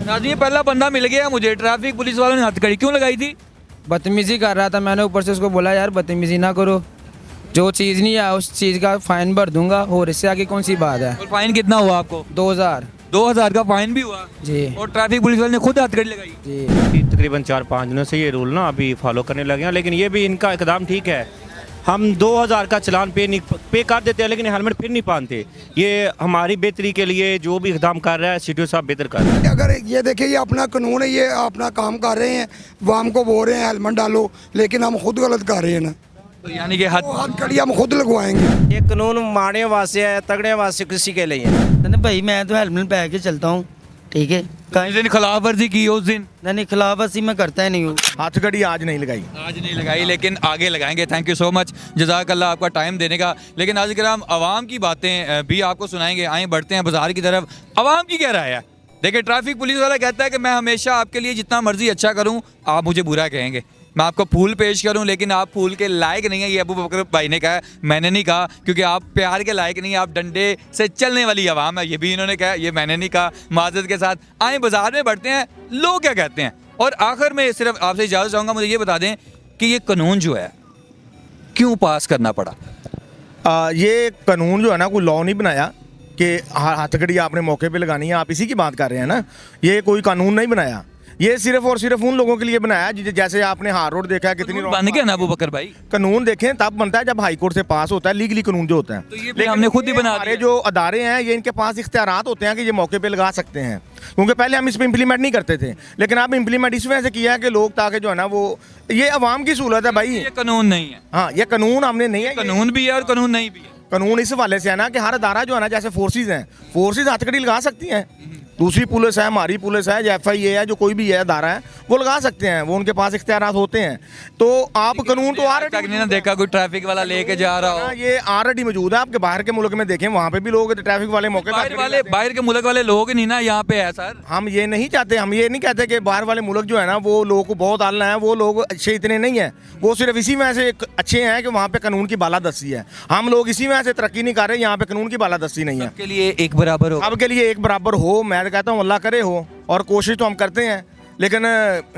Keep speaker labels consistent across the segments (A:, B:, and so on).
A: नाज़रीन, ये पहला बंदा मिल गया मुझे, ट्रैफिक पुलिस वालों ने हथकड़ी क्यों लगाई थी?
B: बदतमीज़ी कर रहा था, मैंने ऊपर से उसको बोला यार बदतमीज़ी ना करो, जो चीज़ नहीं है उस चीज़ का फ़ाइन भर दूंगा, और इससे आगे कौन सी बात है।
A: और फाइन कितना हुआ आपको?
B: 2000
A: 2000 का फाइन भी हुआ
B: जी।
A: और ट्रैफिक पुलिस वाले ने खुद हथकड़ी लगाई।
B: जी
C: तकरीबन 4-5 दिनों से ये रूल ना अभी फॉलो करने लगे हैं, लेकिन ये भी इनका इकदाम ठीक है। हम 2000 का चलान पे कर देते हैं, लेकिन हेलमेट फिर नहीं पहनते। ये हमारी बेहतरी के लिए जो भी इकदाम कर रहा है सीटीओ साहब बेहतर कर रहे हैं।
D: अगर ये देखिए, ये अपना कानून है, ये अपना काम कर रहे हैं, वो हमको बोल रहे हैं हेलमेट डालो, लेकिन हम खुद गलत कर रहे हैं ना।
A: तो यानी कि
D: हथकड़ी हम खुद लगवाएंगे।
E: ये कानून माड़े वास्ते है, तगड़े वास्ते किसी के लिए है।
F: नहीं भाई, मैं तो हेलमेट पहन के चलता हूँ, ठीक है।
A: जिस दिन खिलाफ वर्जी की उस दिन
F: नहीं, खिलाफ वर्जी मैं करता ही नहीं हूँ।
G: हथकड़ी आज नहीं लगाई।
A: आज नहीं लगाई, लेकिन आगे लगाएंगे। थैंक यू सो मच, जज़ाकल्लाह आपका टाइम देने का। लेकिन आज अगर हम आवाम की बातें भी आपको सुनाएंगे। आए बढ़ते हैं बाजार की तरफ, आवाम की क्या राय है। देखिए, ट्रैफिक पुलिस वाला कहता है कि मैं हमेशा आपके लिए जितना मर्जी अच्छा करूं, आप मुझे बुरा कहेंगे। मैं आपको फूल पेश करूं, लेकिन आप फूल के लायक नहीं है। ये अबू बकर भाई ने कहा, मैंने नहीं कहा, क्योंकि आप प्यार के लायक नहीं है, आप डंडे से चलने वाली आवाम है। ये भी इन्होंने कहा, ये मैंने नहीं कहा। माजरत के साथ आए बाजार में बढ़ते हैं, लोग क्या कहते हैं। और आखिर में सिर्फ आपसे इजाज़त चाहूँगा, मुझे ये बता दें कि ये कानून जो है क्यों पास करना पड़ा।
G: ये कानून जो है ना, कोई लॉ नहीं बनाया कि हथकड़ी आपने मौके पे लगानी है। आप इसी की बात कर रहे हैं ना। ये कोई कानून नहीं बनाया, ये सिर्फ और सिर्फ उन लोगों के लिए बनाया जैसे आपने हार रोड देखा है, कितनी
A: बन गया ना अबू बकर भाई।
G: कानून देखें तब बनता है जब हाई कोर्ट से पास होता है, लीगली कानून जो होता है।
A: तो ये हमने खुद ही बना
G: हमारे
A: दिया।
G: जो अदारे हैं, ये इनके पास इख्तियारात होते हैं कि ये मौके पे लगा सकते हैं, क्योंकि पहले हम इस पर इम्प्लीमेंट नहीं करते थे। लेकिन अब इम्प्लीमेंट इस वजह से किया है कि लोग ताकि जो है ना, वो ये अवाम की सहूलत है भाई।
A: ये कानून नहीं है।
G: हाँ, ये कानून हमने नहीं है।
A: कानून भी है और कानून नहीं भी है।
G: कानून इस हवाले से है ना कि हर अदारा जो है ना, जैसे फोर्सेज हैं, फोर्सेज हथकड़ी लगा सकती हैं। दूसरी पुलिस है, हमारी पुलिस है, FIA है, जो कोई भी है अदारा है, वो लगा सकते हैं, वो उनके पास इख्तियारात होते हैं। तो आप कानून तो
A: तक नहीं ना देखा कोई ट्रैफिक वाला लेके जा रहा हो।
G: ये ऑलरेडी मौजूद है। आपके बाहर के मुल्क में देखें, वहाँ पे भी लोग ट्रैफिक वाले मौके
A: बाहर के मुल्क वाले लोग नहीं ना यहाँ पे है सर।
G: हम ये नहीं चाहते, हम ये नहीं कहते कि बाहर वाले मुल्क जो है ना, वो लोगों को बहुत आलना है, वो लोग अच्छे इतने नहीं है। वो सिर्फ इसी वजह से अच्छे हैं कि वहाँ पे कानून की बालादस्ती है। हम लोग इसी वजह से तरक्की नहीं कर रहे, यहाँ पे कानून की बालादस्ती नहीं है।
A: सबके लिए एक बराबर हो,
G: सबके लिए एक बराबर हो, मैं कहता हूँ अल्लाह करे हो। और कोशिश तो हम करते हैं, लेकिन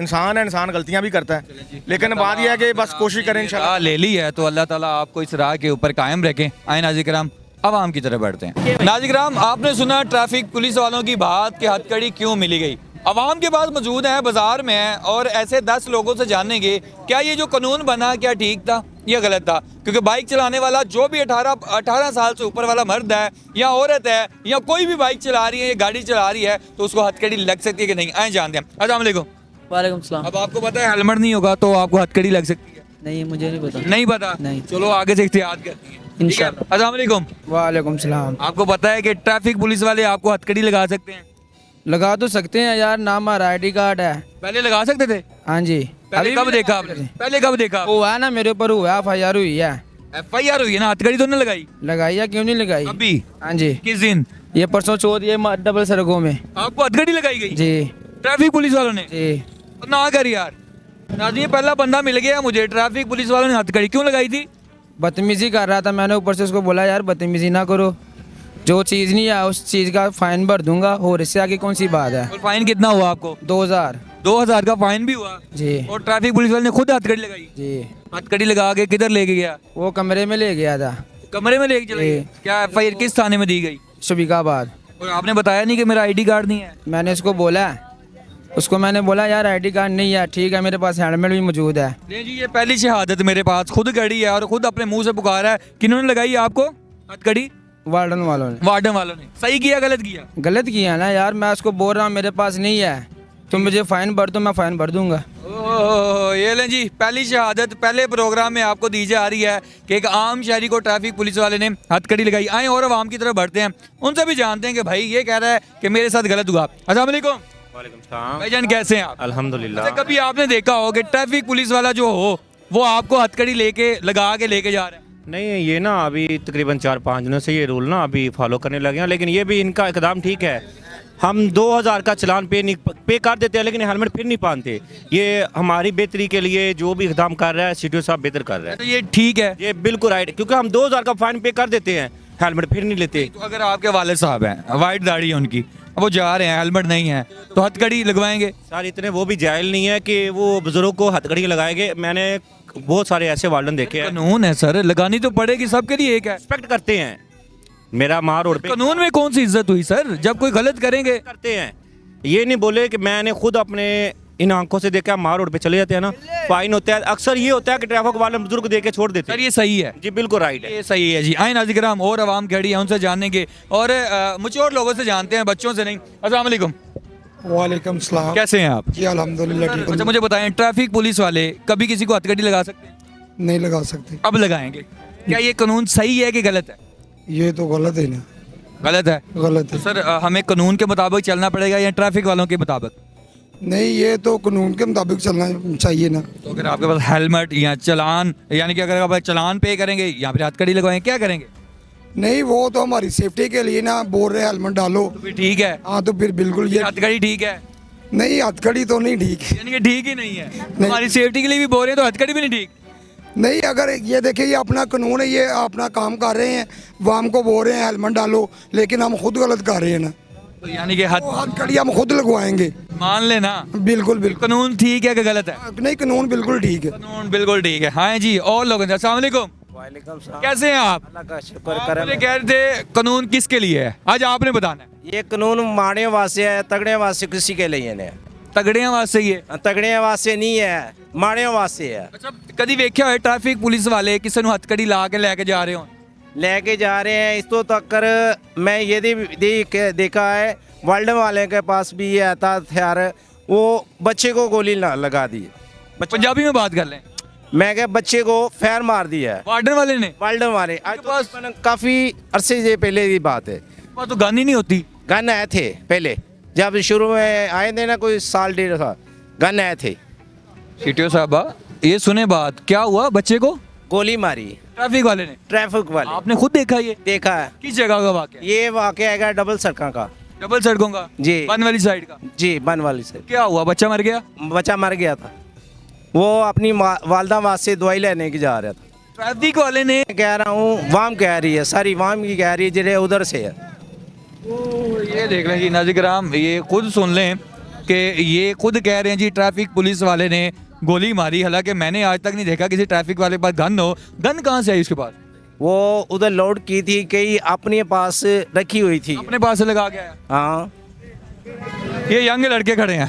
G: इंसान है, इंसान गलतियां भी करता है। लेकिन बात यह है कि बस कोशिश करें इंशाल्लाह।
A: ले ली है तो अल्लाह ताला आपको इस राह के ऊपर कायम रखें। आए नाज़रीन किराम, आवाम की तरफ बढ़ते हैं। नाज़रीन किराम, आपने सुना ट्रैफिक पुलिस वालों की बात कि हथकड़ी क्यों मिली गई। आवाम के पास मौजूद है, बाजार में है, और ऐसे 10 लोगों से जानेंगे क्या ये जो कानून बना क्या ठीक था या गलत था। क्योंकि बाइक चलाने वाला जो भी 18 साल से ऊपर वाला मर्द है या औरत है या कोई भी बाइक चला रही है या गाड़ी चला रही है, तो उसको हथकड़ी लग सकती है कि नहीं। आए जानते हैं। अस्सलाम वालेकुम।
F: वालेकुम सलाम।
A: अब आपको पता है हेलमेट नहीं होगा तो आपको हथकड़ी लग सकती है।
F: नहीं, मुझे नहीं पता।
A: नहीं पता?
F: नहीं।
A: चलो आगे से एहतियात करती है इंशाल्लाह। अस्सलाम वालेकुम।
B: वालेकुम सलाम।
A: आपको पता है कि ट्रैफिक पुलिस वाले आपको हथकड़ी लगा सकते हैं?
B: लगा तो सकते हैं यार, नाम हमारा ID कार्ड है।
A: पहले लगा सकते थे?
B: हाँ जी।
A: पहले कब देखा आपने? पहले कब देखा?
B: हुआ है ना, मेरे ऊपर हुआ, FIR हुई है।
A: FIR हुई है ना, हथकड़ी तो नहीं लगाई?
B: लगाई है, क्यों नहीं लगाई।
A: अभी?
B: हाँ जी।
A: किस दिन?
B: ये परसों चौथ, ये डबल सरगों में।
A: आपको हथकड़ी लगाई गई
B: जी
A: ट्रैफिक पुलिस वालों ने?
B: जी।
A: ना कर यार। नाज़रीन, ये पहला बंदा मिल गया मुझे, ट्रैफिक पुलिस वालों ने हथकड़ी क्यों लगाई थी?
B: बदतमीज़ी कर रहा था, मैंने ऊपर से उसको बोला यार बदतमीज़ी ना करो, जो चीज़ नहीं है उस चीज़ का फ़ाइन भर दूंगा, और इससे आगे कौन सी बात है।
A: और फाइन कितना हुआ आपको?
B: 2000
A: का फाइन भी हुआ
B: जी।
A: और ट्रैफिक पुलिस वाले ने खुद हथकड़ी लगाई?
B: जी।
A: हथकड़ी लगा के किधर लेके गया?
B: वो कमरे में ले गया था।
A: कमरे में लेके चले गए? क्या FIR किस थाने में दी गई?
B: शबीकाबाद।
A: और आपने बताया नहीं कि मेरा ID कार्ड नहीं है?
B: मैंने उसको मैंने बोला यार ID कार्ड नहीं है, ठीक है, मेरे पास हेलमेट भी मौजूद है।
A: नहीं जी, ये पहली शहादत मेरे पास, खुद गड़ी है और खुद अपने मुंह से पुकारा है। किन्होंने लगाई आपको हथकड़ी?
B: वार्डन वालों ने।
A: वार्डन वालों ने। सही किया गलत किया?
B: गलत किया ना यार, मैं उसको बोल रहा हूँ मेरे पास नहीं है, तुम मुझे फ़ाइन भर दो, मैं फ़ाइन भर दूंगा।
A: ओह, ये लें जी, पहली शहादत पहले प्रोग्राम में आपको दी जा रही है कि एक आम शहरी को ट्रैफिक पुलिस वाले ने हथकड़ी लगाई। आए और आवाम की तरफ बढ़ते हैं, उनसे भी जानते हैं कि भाई ये कह रहा है कि मेरे साथ गलत हुआ। अस्सलाम वालेकुम।
C: वालेकुम सलाम।
A: भाईजान कैसे हैं आप?
C: अल्हम्दुलिल्लाह।
A: अच्छा, कभी आपने देखा हो कि ट्रैफिक पुलिस वाला जो हो वो आपको हथकड़ी लगा के लेके जा रहा है?
C: नहीं, ये ना अभी तकरीबन 4-5 दिनों से ये रूल ना अभी फॉलो करने लगे हैं, लेकिन ये भी इनका इकदाम ठीक है। हम 2000 का चलान पे कर देते हैं, लेकिन हेलमेट फिर नहीं पहनते। ये हमारी बेहतरी के लिए जो भी इकदाम कर रहा है सीटीओ साहब बेहतर कर रहा है।
A: तो ये ठीक है?
C: ये बिल्कुल राइट, क्योंकि हम 2000 का फाइन पे कर देते हैं, हेलमेट फिर नहीं लेते।
A: तो अगर आपके वालिद साहब हैं, वाइट दाढ़ी है उनकी, वो जा रहे हैं हेलमेट नहीं है तो हथकड़ी लगवाएंगे?
C: सर इतने वो भी जाहिल नहीं है कि वो बुजुर्ग को हथकड़ी लगाएंगे। मैंने बहुत सारे ऐसे वार्डन देखे हैं।
A: कानून है सर, लगानी तो पड़ेगी, सबके लिए एक है।
C: रिस्पेक्ट करते हैं। मेरा माँ रोड पे
A: कानून में कौन सी इज्जत हुई सर, जब कोई गलत करेंगे?
C: करते हैं। ये नहीं बोले कि मैंने खुद अपने इन आंखों से देखा, माँ रोड पे चले जाते हैं ना, फाइन होता है। अक्सर ये होता है कि ट्रैफिक वाले बुजुर्ग दे के छोड़ देते
A: सर
C: हैं।
A: ये सही है,
C: जी बिल्कुल राइट है।
A: ये सही है जी। आए नाज़िर-ए-किराम, और आवाम खड़ी है, उनसे जानेंगे और मैच्योर लोगों से जानते हैं, बच्चों से नहीं। अस्सलाम वालेकुम,
D: वालेकुम सलाम।
A: कैसे हैं आप?
D: जी अल्हम्दुलिल्लाह ठीक
A: अच्छा
D: हूँ।
A: मुझे बताएं, ट्रैफिक पुलिस वाले कभी किसी को हथकड़ी लगा सकते हैं?
D: नहीं लगा सकते,
A: अब लगाएंगे। क्या ये कानून सही है कि गलत है?
D: ये तो गलत है ना,
A: गलत है।
D: गलत
A: तो
D: है।
A: सर हमें कानून के मुताबिक चलना पड़ेगा या ट्रैफिक वालों के मुताबिक?
D: नहीं, ये तो कानून के मुताबिक चलना चाहिए ना।
A: तो अगर आपके पास हेलमेट या चालान, यानी कि अगर आप चालान पे करेंगे या फिर हथकड़ी लगवाएं, क्या करेंगे?
D: नहीं, वो तो हमारी सेफ्टी के लिए ना बोल रहे हेलमेट डालो।
A: तो फिर ठीक है,
D: हाँ तो फिर बिल्कुल ये
A: हथकड़ी ठीक है,
D: नहीं, हथकड़ी तो नहीं ठीक है।
A: यानी कि ठीक ही नहीं है। हमारी सेफ्टी के लिए भी बोल रहे हैं तो हथकड़ी भी नहीं ठीक।
D: नहीं, अगर ये देखिए ये अपना कानून है, ये अपना काम कर रहे हैं, वाम को बोल रहे हैं हेलमेट डालो, लेकिन हम खुद गलत कर रहे हैं ना।
A: तो यानी कि
D: वो हथकड़ी हम खुद लगवाएंगे।
A: मान लेना
D: बिल्कुल बिल्कुल।
A: कानून ठीक है कि गलत है?
D: नहीं, कानून बिल्कुल ठीक है।
A: कानून बिल्कुल ठीक है। हाँ जी, और लोग अस्सलाम वालेकुम,
E: वालेकुम सलाम।
A: कैसे हैं आप?
E: अल्लाह का शुक्र
A: आप
E: करम
A: मुझे
E: है।
A: कह रहे थे कानून किसके लिए है, आज आपने बताना है।
E: ये कानून माड़े वास्ते है, तगड़े वास्ते किसी के लिए नहीं है।
A: तगड़ियां वास्ते ही है।
E: तगड़े वास्ते नहीं है, माड़े वास्ते है।
A: अच्छा कभी वेख्या है ट्रैफिक पुलिस वाले किसी ਨੂੰ हथकड़ी ला के लेके जा रहे हो?
E: लेके जा रहे हैं। इस तो तक मैं ये देखा है, वर्ल्ड वाले के पास भी ये आता हथियार, वो बच्चे को गोली लगा दी।
A: पंजाबी में बात कर लें।
E: मैं क्या, बच्चे को फैर मार दिया है
A: वार्डन वाले ने?
E: वर्ल्ड वाले। आज
A: आपके पास-
E: तो काफी अरसे से पहले की बात है।
A: तो गानी नहीं होती।
E: गन आए थे पहले, जब शुरू में आए थे ना, कोई साल डेढ़ साल, गन आए थे।
A: सीटीओ साहबा ये सुने बात, क्या हुआ? बच्चे को
E: गोली मारी
A: ट्रैफिक वाले ने?
E: ट्रैफिक वाले।
A: आपने खुद देखा ये?
E: देखा है।
A: किस जगह का वाकया?
E: ये वाकया है डबल सड़कों का।
A: डबल सड़कों का?
E: जी।
A: बन वाली साइड का?
E: जी, बन वाली से।
A: क्या हुआ, बच्चा मर गया?
E: बच्चा मर गया था, वो अपनी वालदा वास्ते दवाई लेने की जा रहा था।
A: ट्रैफिक वाले ने?
E: मैं कह रहा हूँ, वाम कह रही है, सारी वाम की कह रही है, जिले उधर से है।
A: ये देख लें जी नाज़िर-ए-किराम, ये खुद सुन लें कि ये खुद कह रहे हैं जी ट्रैफिक पुलिस वाले ने गोली मारी। हालांकि मैंने आज तक नहीं देखा किसी ट्रैफिक वाले के पास गन हो। गन कहाँ से आई उसके पास?
E: वो उधर लोड की थी, कई अपने पास रखी हुई थी।
A: अपने पास से लगा के आया।
E: हाँ।
A: ये यंग लड़के खड़े हैं,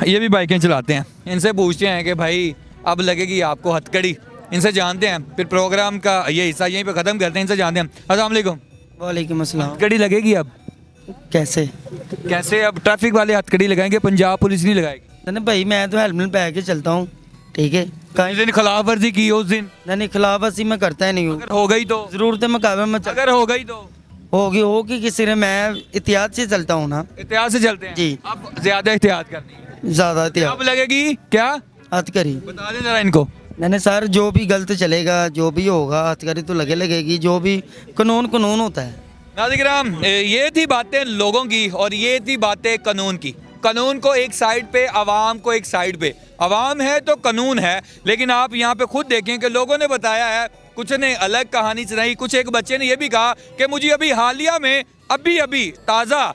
A: ये भी बाइकें चलाते हैं, इनसे पूछते हैं कि भाई अब लगेगी आपको हथकड़ी। इनसे जानते हैं, फिर प्रोग्राम का ये हिस्सा यहीं पे ख़त्म करते हैं। इनसे जानते हैं। अस्सलाम वालेकुम,
F: वालेकुम अस्सलाम।
A: हथकड़ी लगेगी अब?
F: कैसे?
A: कैसे? अब ट्रैफिक वाले हथकड़ी लगाएंगे, पंजाब पुलिस नहीं लगाएगी।
F: नहीं भाई, मैं तो हेलमेट पहन के चलता हूँ, ठीक है।
A: जिस दिन खिलाफ वर्जी की उस दिन
F: नहीं, खिलाफवर्जी मैं करता ही नहीं हूँ।
A: अगर हो गई तो?
F: ज़रूरत मुकाबले में
A: अगर हो गई तो?
F: होगी किसी ने, मैं एहतियात से चलता हूँ ना।
A: एहतियात से चलते हैं
F: जी।
A: अब ज्यादा एहतियात करनी है।
F: ज़्यादा
A: अब
F: एहतियात
A: लगेगी क्या?
F: हथकड़ी।
A: बता दें जरा इनको।
F: नहीं सर, जो भी गलत चलेगा, जो भी होगा, हथकड़ी तो लगेगी। जो भी कानून होता है।
A: नाज़िर-ए-किराम, ये थी बातें लोगों की और ये थी बातें कानून की। कानून को एक साइड पे, आवाम को एक साइड पे। आवाम है तो कानून है, लेकिन आप यहाँ पे खुद देखें कि लोगों ने बताया है, कुछ ने अलग कहानी सुनाई। कुछ एक बच्चे ने ये भी कहा कि मुझे अभी हालिया में अभी ताज़ा,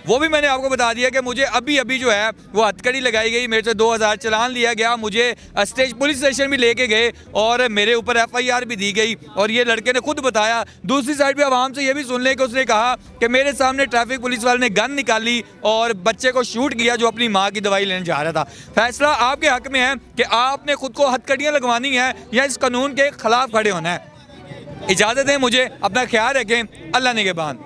A: वो भी मैंने आपको बता दिया कि मुझे अभी जो है वो हथकड़ी लगाई गई, मेरे से 2000 चालान लिया गया, मुझे स्टेज पुलिस स्टेशन भी लेके गए और मेरे ऊपर FIR भी दी गई। और ये लड़के ने खुद बताया। दूसरी साइड पे आवाम से ये भी सुन लें कि उसने कहा कि मेरे सामने ट्रैफिक पुलिस वाले ने गन निकाली और बच्चे को शूट किया जो अपनी माँ की दवाई लेने जा रहा था। फैसला आपके हक में है कि आपने खुद को हथकड़ियाँ लगवानी है या इस कानून के खिलाफ खड़े होना है। इजाज़त दें मुझे, अपना ख्याल रखें। अल्लाह निगहबान।